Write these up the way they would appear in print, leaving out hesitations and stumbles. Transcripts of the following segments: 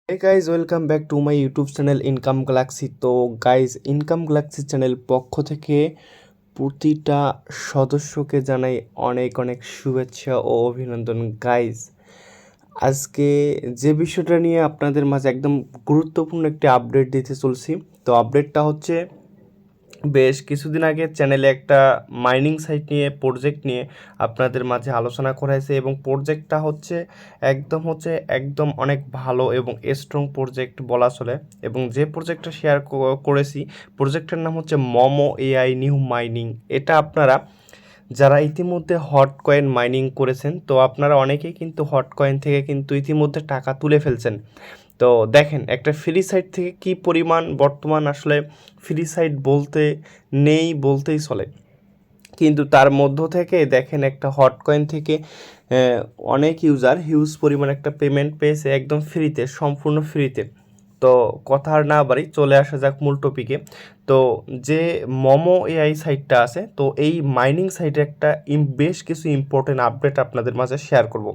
Hey guys, welcome back to my YouTube channel Income Galaxy। তো guys income Galaxy channel পক্ষ থেকে প্রতিটা সদস্যকে জানাই অনেক অনেক শুভেচ্ছা ও অভিনন্দন। গাইজ আজকে যে বিষয়টা নিয়ে আপনাদের মাঝে একদম গুরুত্বপূর্ণ একটি আপডেট দিতে চলছি। তো আপডেটটা হচ্ছে বেশ কিছুদিন আগে চ্যানেলে একটা মাইনিং সাইট নিয়ে প্রজেক্ট নিয়ে আপনাদের মাঝে আলোচনা করা হয়েছে এবং প্রজেক্টটা হচ্ছে একদম অনেক ভালো এবং স্ট্রং প্রজেক্ট বলা চলে। এবং যে প্রজেক্টটা শেয়ার করেছি প্রজেক্টের নাম হচ্ছে মোমো এআই নিউ মাইনিং। এটা আপনারা যারা ইতিমধ্যে হট কয়েন মাইনিং করেছেন, তো আপনারা অনেকেই কিন্তু হট কয়েন থেকে কিন্তু ইতিমধ্যে টাকা তুলে ফেলছেন। তো দেখেন একটা ফ্রি সাইট থেকে কি পরিমাণ বর্তমান আসলে ফ্রি সাইট বলতে নেই বলতেই চলে, কিন্তু তার মধ্য থেকে দেখেন একটা হট কয়েন থেকে অনেক ইউজার হিউজ পরিমাণ একটা পেমেন্ট পেয়েছে একদম ফ্রিতে, সম্পূর্ণ ফ্রিতে। তো কথা আর না বাড়ি চলে আসা যাক মূল টপিকে। তো যে মোমো এআই সাইটটা আছে, তো এই মাইনিং সাইটে একটা বেশ কিছু ইম্পর্টেন্ট আপডেট আপনাদের মাঝে শেয়ার করব।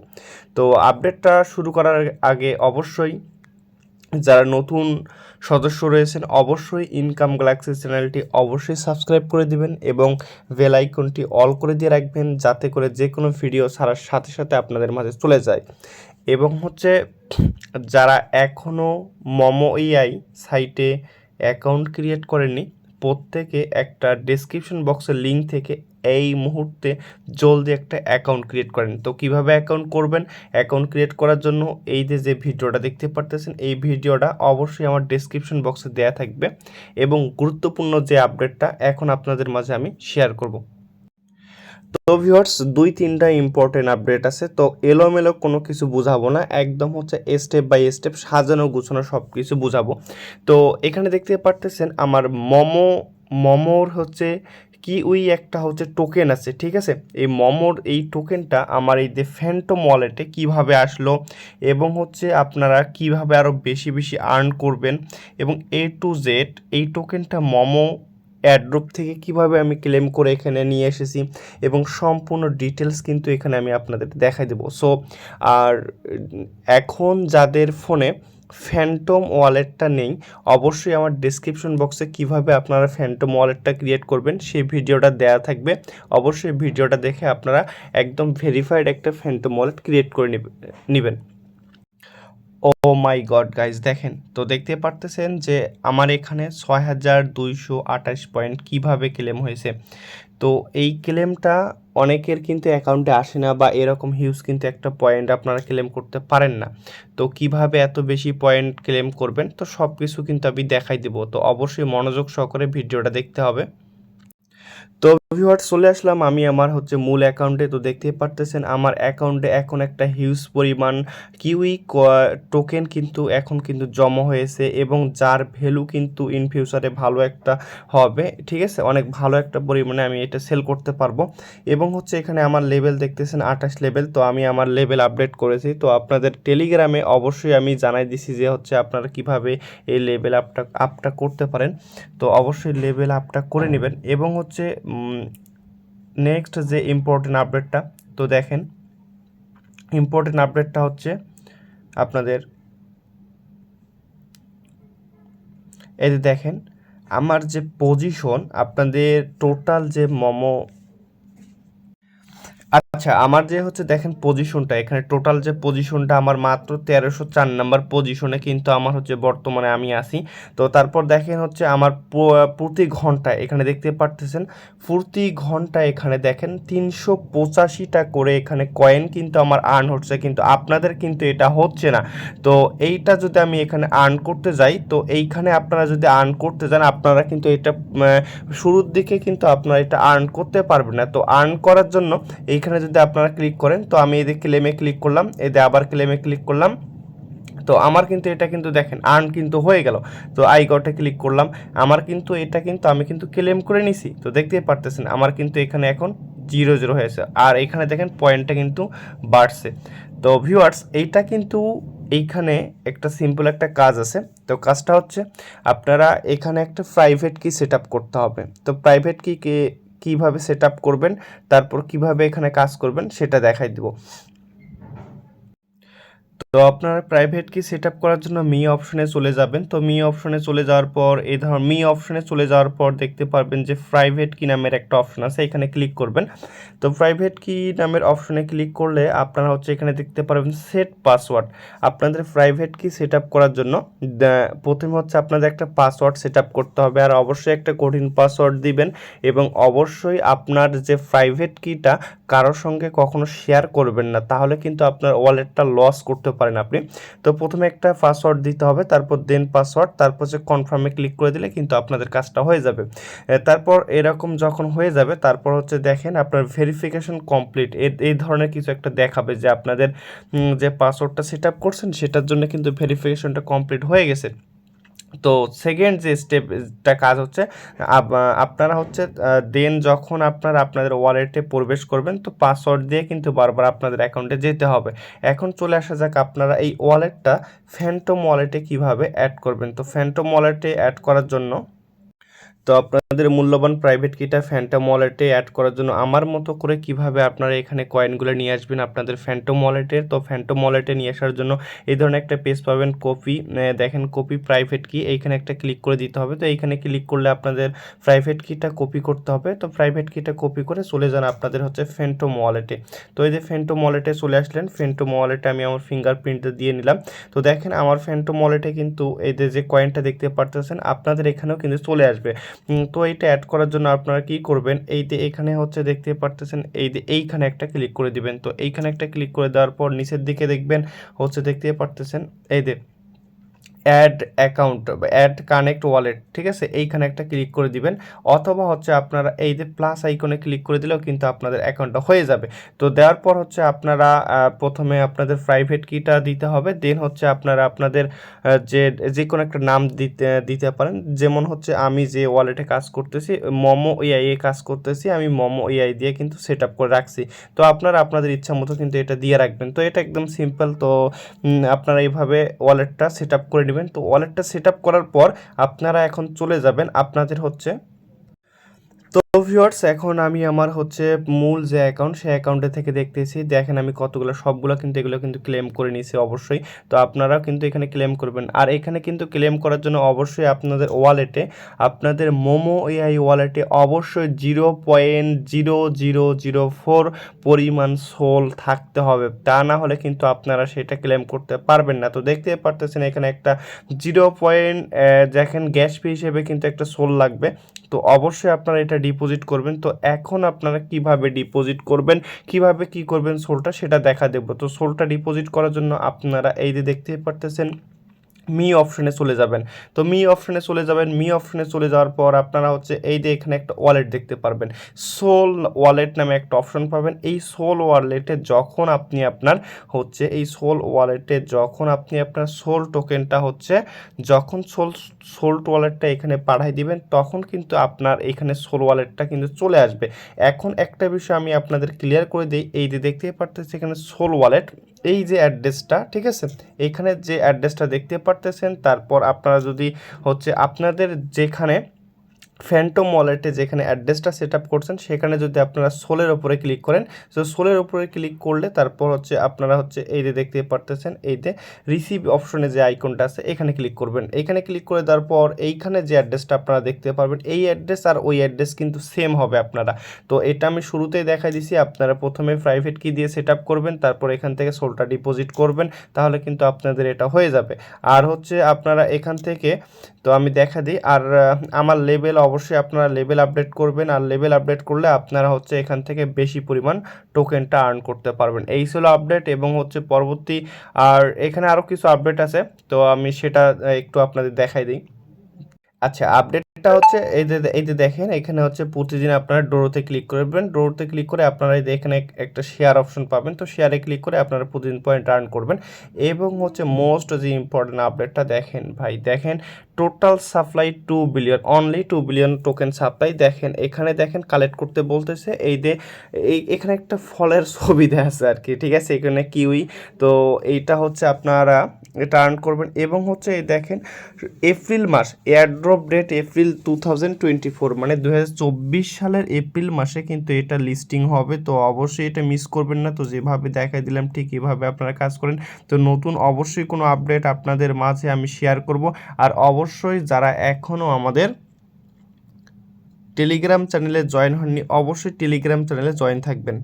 তো আপডেটটা শুরু করার আগে অবশ্যই যারা নতুন সদস্য রয়েছেন অবশ্যই ইনকাম গ্যালাক্সি চ্যানেলটি অবশ্যই সাবস্ক্রাইব করে দিবেন এবং বেল আইকনটি অল করে দিয়ে রাখবেন, যাতে করে যে কোনো ভিডিও ছাড়ার সাথে সাথে আপনাদের মাঝে চলে যায়। এবং হচ্ছে যারা এখনও মোমো এআই সাইটে অ্যাকাউন্ট ক্রিয়েট করেননি, প্রত্যেকে একটা ডেসক্রিপশন বক্সের লিঙ্ক থেকে এই মুহূর্তে জলদি একটা অ্যাকাউন্ট ক্রিয়েট করেন। তো কিভাবে অ্যাকাউন্ট করবেন, অ্যাকাউন্ট ক্রিয়েট করার জন্য এই যে ভিডিওটা দেখতে পারতেছেন এই ভিডিওটা অবশ্যই আমার ডেসক্রিপশন বক্সে দেওয়া থাকবে এবং গুরুত্বপূর্ণ যে আপডেটটা এখন আপনাদের মাঝে আমি শেয়ার করব। তো ভিউয়ার্স, 2-3টা ইম্পর্টেন্ট আপডেট আছে। তো এলোমেলো কোনো কিছু বুঝাবো না, একদম হচ্ছে স্টেপ বাই স্টেপ সাজানো গুছানো সব কিছু বুঝাবো। তো এখানে দেখতে পারতেছেন আমার মোমোর হচ্ছে কিউই একটা হচ্ছে টোকেন আছে, ঠিক আছে। এই মোমোর এই টোকেনটা আমার এই যে ফ্যান্টম ওয়ালেটে কিভাবে আসলো এবং হচ্ছে আপনারা কিভাবে আরও বেশি বেশি আর্ন করবেন এবং A to Z এই টোকেনটা মোমো অ্যাড্রপ থেকে কিভাবে আমি ক্লেম করে এখানে নিয়ে এসেছি এবং সম্পূর্ণ ডিটেলস কিন্তু এখানে আমি আপনাদের দেখাই দেবো। সো আর এখন যাদের ফোনে ফ্যান্টম ওয়ালেটটা নেই, অবশ্যই আমার ডিসক্রিপশন বক্সে কিভাবে আপনারা ফ্যান্টম ওয়ালেটটা ক্রিয়েট করবেন সেই ভিডিওটা দেওয়া থাকবে। অবশ্যই ভিডিওটা দেখে আপনারা একদম ভেরিফাইড একটা ফ্যান্টম ওয়ালেট ক্রিয়েট করে নেবেন। ও মাই গড গাইজ, দেখেন তো দেখতে পারতেছেন যে আমার এখানে 6228 পয়েন্ট কীভাবে ক্লেম হয়েছে। তো এই ক্লেমটা অনেকের কিন্তু অ্যাকাউন্টে আসে না, বা এরকম হিউজ কিন্তু একটা পয়েন্ট আপনারা ক্লেম করতে পারেন না। তো কিভাবে এত বেশি পয়েন্ট ক্লেম করবেন, তো সব কিছু কিন্তু আমি দেখাই দেবো। তো অবশ্যই মনোযোগ সহকারে ভিডিওটা দেখতে হবে। তো ভিউয়ার্স, চলে আসলাম আমি আমার হচ্ছে মূল অ্যাকাউন্টে। তো দেখতেই পারতেছেন আমার অ্যাকাউন্টে এখন একটা হিউজ পরিমাণ কিউই টোকেন কিন্তু এখন কিন্তু জমা হয়েছে এবং যার ভ্যালু কিন্তু ইন ফিউচারে ভালো একটা হবে, ঠিক আছে। অনেক ভালো একটা পরিমাণে আমি এটা সেল করতে পারবো। এবং হচ্ছে এখানে আমার লেভেল দেখতেছেন 28 লেভেল। তো আমি আমার লেভেল আপডেট করেছি। তো আপনাদের টেলিগ্রামে অবশ্যই আমি জানাই দিছি যে হচ্ছে আপনারা কিভাবে এই লেভেল আপটা করতে পারেন। তো অবশ্যই লেভেল আপটা করে নেবেন। এবং হচ্ছে নেক্সট যে ইম্পর্টেন্ট আপডেটটা, তো দেখেন ইম্পর্টেন্ট আপডেটটা হচ্ছে আপনাদের এই যে দেখেন আমার যে পজিশন, আপনাদের টোটাল যে মোমো, আচ্ছা আমার যে হচ্ছে দেখেন পজিশনটা, এখানে টোটাল যে পজিশনটা আমার মাত্র 1304 নাম্বার পজিশনে কিন্তু আমার হচ্ছে বর্তমানে আমি আছি। তো তারপর দেখেন হচ্ছে আমার প্রতি ঘন্টায় এখানে দেখতে পারতেছেন প্রতি ঘন্টায় এখানে দেখেন 385টা করে এখানে কয়েন কিন্তু আমার আর্ন হচ্ছে, কিন্তু আপনাদের কিন্তু এটা হচ্ছে না। তো এইটা যদি আমি এখানে আর্ন করতে যাই, তো এইখানে আপনারা যদি আর্ন করতে যান আপনারা কিন্তু এটা শুরুর দিকে কিন্তু আপনারা এটা আর্ন করতে পারবেন না। তো আর্ন করার জন্য এইখানে যদি আপনারা ক্লিক করেন, তো আমি এদের ক্লেমে ক্লিক করলাম, এদের আবার ক্লেমে ক্লিক করলাম, তো আমার কিন্তু এটা কিন্তু দেখেন আর্ন কিন্তু হয়ে গেল। তো আই গটে ক্লিক করলাম, আমার কিন্তু এটা কিন্তু আমি কিন্তু ক্লেম করে নিছি। তো দেখতেই পারতেছেন আমার কিন্তু এখানে এখন 0 হয়েছে, আর এখানে দেখেন পয়েন্টটা কিন্তু বাড়ছে। তো ভিউয়ার্স, এইটা কিন্তু এইখানে একটা সিম্পল একটা কাজ আছে। তো কাজটা হচ্ছে আপনারা এখানে একটা প্রাইভেট কি সেট আপ করতে হবে। তো প্রাইভেট কি কীভাবে সেট আপ করবেন, তারপর কিভাবে এখানে কাজ করবেন সেটা দেখাই দেব। তো আপনারা প্রাইভেট কি সেট আপ করার জন্য মি অপশনে চলে যাবেন। তো মি অপশনে চলে যাওয়ার পর এই ধর মি অপশনে চলে যাওয়ার পর দেখতে পারবেন যে প্রাইভেট কি নামের একটা অপশন আছে, এখানে ক্লিক করবেন। তো প্রাইভেট কি নামের অপশনে ক্লিক করলে আপনারা হচ্ছে এখানে দেখতে পারবেন সেট পাসওয়ার্ড। আপনাদের প্রাইভেট কি সেট আপ করার জন্য প্রথমে হচ্ছে আপনাদের একটা পাসওয়ার্ড সেট আপ করতে হবে, আর অবশ্যই একটা কঠিন পাসওয়ার্ড দিবেন এবং অবশ্যই আপনার যে প্রাইভেট কিটা কারোর সঙ্গে কখনো শেয়ার করবেন না, তাহলে কিন্তু আপনার ওয়ালেটটা লস করতে পারেন আপনি। তো প্রথমে একটা পাসওয়ার্ড দিতে হবে, তারপর দেন পাসওয়ার্ড, তারপর যে কনফার্মে ক্লিক করে দিলে কিন্তু আপনাদের কাজটা হয়ে যাবে। তারপর এরকম যখন হয়ে যাবে তারপর হচ্ছে দেখেন আপনার ভেরিফিকেশন কমপ্লিট এই ধরনের কিছু একটা দেখাবে যে আপনাদের যে পাসওয়ার্ডটা সেট আপ করছেন সেটার জন্য কিন্তু ভেরিফিকেশনটা কমপ্লিট হয়ে গেছে। তো সেকেন্ড যে স্টেপটা কাজ হচ্ছে আপনারা হচ্ছে দেন যখন আপনারা আপনাদের ওয়ালেটে প্রবেশ করবেন তো পাসওয়ার্ড দিয়ে কিন্তু বারবার আপনাদের অ্যাকাউন্টে যেতে হবে। এখন চলে আসা যাক আপনারা এই ওয়ালেটটা ফ্যান্টম ওয়ালেটে কিভাবে অ্যাড করবেন। তো ফ্যান্টম ওয়ালেটে অ্যাড করার জন্য তো আপনাদের মূল্যবান প্রাইভেট কিটা ফ্যান্টম ওয়ালেটে অ্যাড করার জন্য আমার মতো করে কিভাবে আপনারা এখানে কয়েনগুলো নিয়ে আসবেন আপনাদের ফ্যান্টম ওয়ালেটের। তো ফ্যান্টম ওয়ালেটে নিয়ে আসার জন্য এই ধরনের একটা পেজ পাবেন, কপি, দেখেন কপি প্রাইভেট কি, এইখানে একটা ক্লিক করে দিতে হবে। তো এইখানে ক্লিক করলে আপনাদের প্রাইভেট কিটা কপি করতে হবে। তো প্রাইভেট কিটা কপি করে চলে যান আপনাদের হচ্ছে ফ্যান্টম ওয়ালেটে। তো এই যে ফ্যান্টম ওয়ালেটে চলে আসলেন, ফ্যান্টম ওয়ালেটে আমি আমার ফিঙ্গারপ্রিন্টটা দিয়ে নিলাম। তো দেখেন আমার ফ্যান্টম ওয়ালেটে কিন্তু এই যে কয়েনটা দেখতে পারতেছেন আপনাদের এখানেও কিন্তু চলে আসবে। তো এইটা অ্যাড করার জন্য আপনারা কি করবেন, এই যে এখানে হচ্ছে দেখতে পারতেছেন এই যে এইখানে একটা ক্লিক করে দিবেন। তো এইখানে একটা ক্লিক করে দেওয়ার পর নিচের দিকে দেখবেন হচ্ছে দেখতে পারতেছেন এই যে অ্যাড অ্যাকাউন্ট বা অ্যাড কানেক্ট ওয়ালেট, ঠিক আছে, এইখানে একটা ক্লিক করে দিবেন। অথবা হচ্ছে আপনারা এই যে প্লাস আইকনে ক্লিক করে দিলেও কিন্তু আপনাদের অ্যাকাউন্টটা হয়ে যাবে। তো দেওয়ার পর হচ্ছে আপনারা প্রথমে আপনাদের প্রাইভেট কিটা দিতে হবে, দেন হচ্ছে আপনারা আপনাদের যে কোনো একটা নাম দিতে পারেন। যেমন হচ্ছে আমি যে ওয়ালেটে কাজ করতেছি মোমো এআই এ কাজ করতেছি, আমি মোমো এআই দিয়ে কিন্তু সেট আপ করে রাখছি। তো আপনারা আপনাদের ইচ্ছা মতো কিন্তু এটা দিয়ে রাখবেন। তো এটা একদম সিম্পল। তো আপনারা এইভাবে ওয়ালেটটা সেট আপ করে নেবেন। তো ওয়ালেটটা সেট আপ করার পর আপনারা এখন চলে যাবেন আপনাদের হচ্ছে তো ভিউয়ার্স এখন আমি আমার হচ্ছে মূল যে অ্যাকাউন্ট সেই অ্যাকাউন্টে থেকে দেখতেছি, দেখেন আমি কতগুলো সবগুলো কিন্তু এগুলো কিন্তু ক্লেম করে নিয়েছি অবশ্যই। তো আপনারাও কিন্তু এখানে ক্লেম করবেন, আর এখানে কিন্তু ক্লেম করার জন্য অবশ্যই আপনাদের ওয়ালেটে আপনাদের মোমো এআই ওয়ালেটে অবশ্যই 0.0004 পরিমাণ সোল থাকতে হবে, তা না হলে কিন্তু আপনারা সেটা ক্লেম করতে পারবেন না। তো দেখতে পারতেছেন এখানে একটা 0. দেখেন গ্যাস ফি হিসেবে কিন্তু একটা সোল লাগবে। তো অবশ্যই আপনারা এটা ডিপোজিট করবেন। তো এখন আপনারা কিভাবে ডিপোজিট করবেন, কিভাবে কি করবেন সোলটা সেটা দেখা দেব। তো সোলটা ডিপোজিট করার জন্য আপনারা এই যে দেখতে পারতেছেন মি অপশনে চলে যাবেন। তো মি অপশনে চলে যাবেন, মি অপশনে চলে যাওয়ার পর আপনারা হচ্ছে এই যে এখানে একটা ওয়ালেট দেখতে পারবেন, সোল ওয়ালেট নামে একটা অপশন পাবেন। এই সোল ওয়ালেটে যখন আপনি আপনার হচ্ছে এই সোল ওয়ালেটে যখন আপনি আপনার সোল টোকেনটা হচ্ছে যখন সোল ওয়ালেটটা এখানে পাঠাই দিবেন তখন কিন্তু আপনার এখানে সোল ওয়ালেটটা কিন্তু চলে আসবে। এখন একটা বিষয় আমি আপনাদের ক্লিয়ার করে দিই, এই যে দেখতে পারতেছি এখানে সোল ওয়ালেট এই যে অ্যাড্রেসটা, ঠিক আছে, এইখানে যে অ্যাড্রেসটা দেখতে পারতেছেন, তারপর আপনারা যদি হচ্ছে আপনাদের যেখানে ফ্যান্টম ওয়ালেটে যেখানে অ্যাড্রেসটা সেট আপ করছেন সেখানে যদি আপনারা সোলের ওপরে ক্লিক করেন, তো সোলের ওপরে ক্লিক করলে তারপর হচ্ছে আপনারা হচ্ছে এই যে দেখতে পারতেছেন এই যে রিসিভ অপশনে যে আইকনটা আছে এখানে ক্লিক করবেন। এখানে ক্লিক করে দেওয়ার পর এইখানে যে অ্যাড্রেসটা আপনারা দেখতে পারবেন এই অ্যাড্রেস আর ওই অ্যাড্রেস কিন্তু সেম হবে আপনারা। তো এটা আমি শুরুতেই দেখাই দিছি, আপনারা প্রথমে প্রাইভেট কি দিয়ে সেট আপ করবেন, তারপর এখান থেকে সোলটা ডিপোজিট করবেন, তাহলে কিন্তু আপনাদের এটা হয়ে যাবে। আর হচ্ছে আপনারা এখান থেকে তো আমি দেখা দিই, আর আমার লেভেল অবশ্যই আপনারা লেভেল আপডেট করবেন, আর লেভেল আপডেট করলে আপনারা হচ্ছে এখান থেকে বেশি পরিমাণ টোকেনটা আর্ন করতে পারবেন। এই ছিল আপডেট এবং হচ্ছে পরবর্তী আর এখানে আরও কিছু আপডেট আছে, তো আমি সেটা একটু আপনাদের দেখাই দিই। আচ্ছা, আপডেটটা হচ্ছে এই যে দেখেন এখানে হচ্ছে প্রতিদিন আপনারা ডোরোতে ক্লিক করবেন, ডোরোতে ক্লিক করে আপনারা এই যে এখানে একটা শেয়ার অপশন পাবেন, তো শেয়ারে ক্লিক করে আপনারা প্রতিদিন পয়েন্ট আর্ন করবেন। এবং হচ্ছে মোস্ট যে ইম্পর্টেন্ট আপডেটটা দেখেন ভাই, দেখেন total supply 2 billion, only 2 billion token supply. দেখেন এখানে দেখেন কালেক্ট করতে বলতেছে এই যে এখানে একটা ফলের ছবি দেওয়া আছে আর কি, ঠিক আছে, এখানে কিউই। তো এইটা হচ্ছে আপনারা এটা আর্ন করবেন। এবং হচ্ছে এই দেখেন এপ্রিল মাস এয়ারড্রপ ডেট এপ্রিল এপ্রিল 2024 মানে 2024 সালের এপ্রিল মাসে কিন্তু এটা লিস্টিং হবে। তো অবশ্যই এটা মিস করবেন না। তো যেভাবে দেখাই দিলাম ঠিক এভাবে আপনারা কাজ করেন। তো নতুন অবশ্যই কোনো আপডেট আপনাদের মাঝে আমি শেয়ার করব। আর অবশ্যই যারা এখনও আমাদের টেলিগ্রাম চ্যানেলে জয়েন হননি অবশ্যই টেলিগ্রাম চ্যানেলে জয়েন থাকবেন।